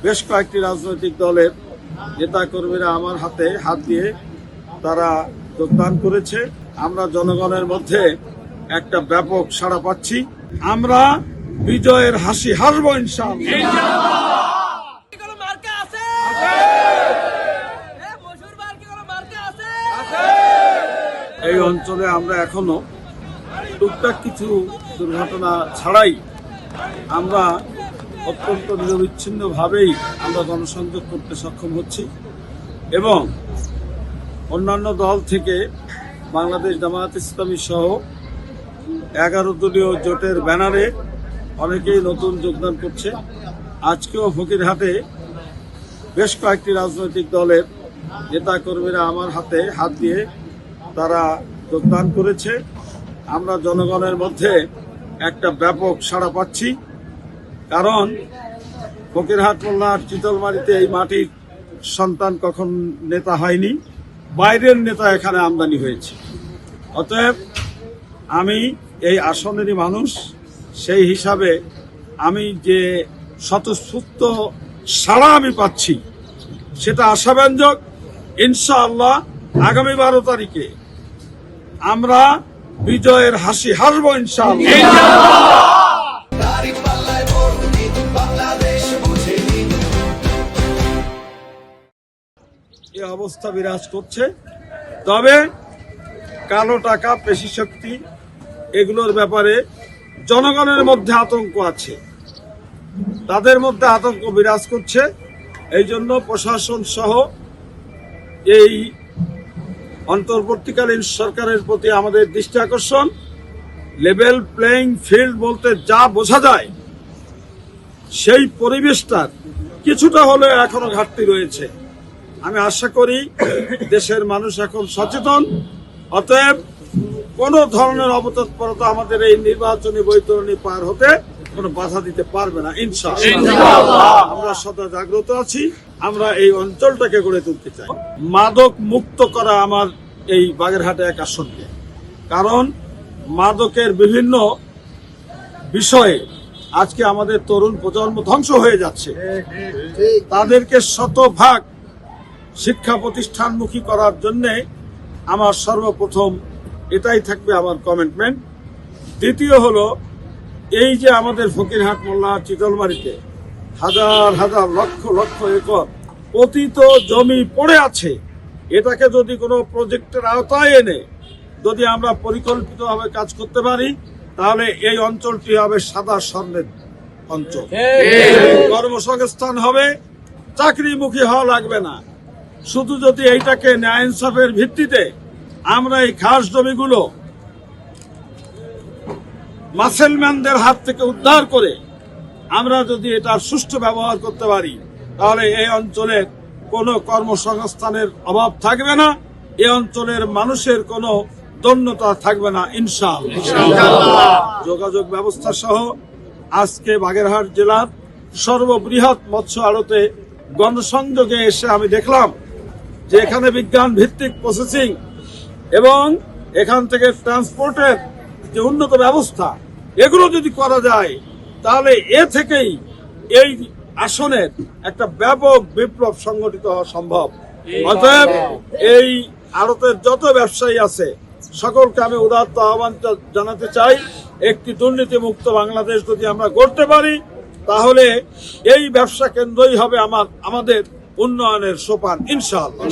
বেশ কয়েকটি রাজনৈতিক দলের নেতাকর্মীরা আমার হাতে হাত দিয়ে তারা যোগদান করেছে। আমরা জনগণের মধ্যে একটা ব্যাপক সাড়া পাচ্ছি। আমরা বিজয়ের হাসি হাসবো ইনশাআল্লাহ। এই অঞ্চলে আমরা এখনো টুকটাক কিছু দুর্ঘটনা ছাড়াই আমরা অত্যন্ত নিরবিচ্ছিন্নভাবেই আমরা গণসংযোগ করতে সক্ষম হচ্ছি এবং অন্যান্য দল থেকে বাংলাদেশ জামায়াত ইসলামী সহ 11 দলীয় জোটের ব্যানারে অনেকেই নতুন যোগদান করছে। আজকেও ফকিরহাটে বেশ কয়েকটি রাজনৈতিক দলের নেতাকর্মীরা আমার হাতে হাত দিয়ে তারা যোগদান করেছে। আমরা জনগণের মধ্যে একটা ব্যাপক সাড়া পাচ্ছি, কারণ ফকিরহাট মোল্লাহাট চিতলমারীতে এই মাটির সন্তান কখন নেতা হয়নি, বাইরের নেতা এখানে আমদানি হয়েছে। অতএব আমি এই আসনেরই মানুষ, সেই হিসাবে আমি যে স্বতঃস্ফূর্ত সাড়া আমি পাচ্ছি সেটা আশাব্যঞ্জক। ইনশাআল্লাহ আগামী 12 তারিখে আমরা বিজয়ের হাসি হাসবো ইনশাআল্লাহ। এই অবস্থা বিরাজ করছে, তবে কালো টাকা, পেশি শক্তি এগুলোর ব্যাপারে জনগণের মধ্যে আতঙ্ক আছে, তাদের মধ্যে আতঙ্ক বিরাজ করছে। এই জন্য প্রশাসন সহ এই অন্তর্বর্তীকালীন সরকারের প্রতি আমাদের দৃষ্টি আকর্ষণ। লেভেল প্লেইং ফিল্ড বলতে যা বোঝা যায় সেই পরিবেশটার কিছুটা হলেও এখনো ঘাটতি রয়েছে। আমি আশা করি দেশের মানুষ এখন সচেতন, অতএব কোন ধরনের অবতৎপরতা আমাদের এই নির্বাচনী বৈতরণী পার হতে কোনো বাধা দিতে পারবে না ইনশাআল্লাহ। আমরা সদা জাগ্রত আছি, আমরা এই অঞ্চলটাকে গড়ে তুলতে চাই। মাদক মুক্ত করা আমার এই বাগেরহাটে এক আসনকে, কারণ মাদকের বিভিন্ন বিষয়ে আজকে আমাদের তরুণ প্রজন্ম ধ্বংস হয়ে যাচ্ছে। তাদেরকে শতভাগ শিক্ষা প্রতিষ্ঠানমুখী করার জন্য আমার সর্বপ্রথম এটাই থাকবে আমার কমিটমেন্ট। দ্বিতীয় হলো, এই যে আমাদের ফকিরহাট মোল্লাহাট চিতলমারীতে হাজার হাজার লক্ষ লক্ষ একর পতিত জমি পড়ে আছে, এটাকে যদি কোনো প্রজেক্টের আওতায় এনে যদি আমরা পরিকল্পিতভাবে কাজ করতে পারি, তাহলে এই অঞ্চলটি হবে সাদা স্বর্ণের অঞ্চল। কর্মসংস্থান হবে, চাকরিমুখী হওয়া লাগবে না। শুধু যদি এইটাকে ন্যায় ইনসাফের ভিত্তিতে আমরা এই খাস জমিগুলো মাসেলম্যানদের হাত থেকে উদ্ধার করে আমরা যদি এটার সুষ্ঠু ব্যবহার করতে পারি, তাহলে এই অঞ্চলের কোনো কর্মসংস্থানের অভাব থাকবে না, এই অঞ্চলের মানুষের কোনো দৈন্যতা থাকবে না ইনশাআল্লাহ। যোগাযোগ ব্যবস্থা সহ আজকে বাগেরহাট জেলার সর্ববৃহৎ মৎস্য আড়তে গণসংযোগে এসে আমি দেখলাম যে এখানে বিজ্ঞান ভিত্তিক প্রসেসিং এবং এখান থেকে ট্রান্সপোর্টের যে উন্নত ব্যবস্থা, এগুলো যদি করা যায় তাহলে এ থেকেই এই আসনের একটা ব্যাপক বিপ্লব সংগঠিত হওয়া সম্ভব। অতএব এই আড়তের যত ব্যবসায়ী আছে সকলকে আমি উদাত্ত আহ্বান জানাতে চাই, একটি দুর্নীতিমুক্ত বাংলাদেশ যদি আমরা গড়তে পারি, তাহলে এই ব্যবসা কেন্দ্রই হবে আমাদের উন্নয়নের সোপান ইনশাআল্লাহ।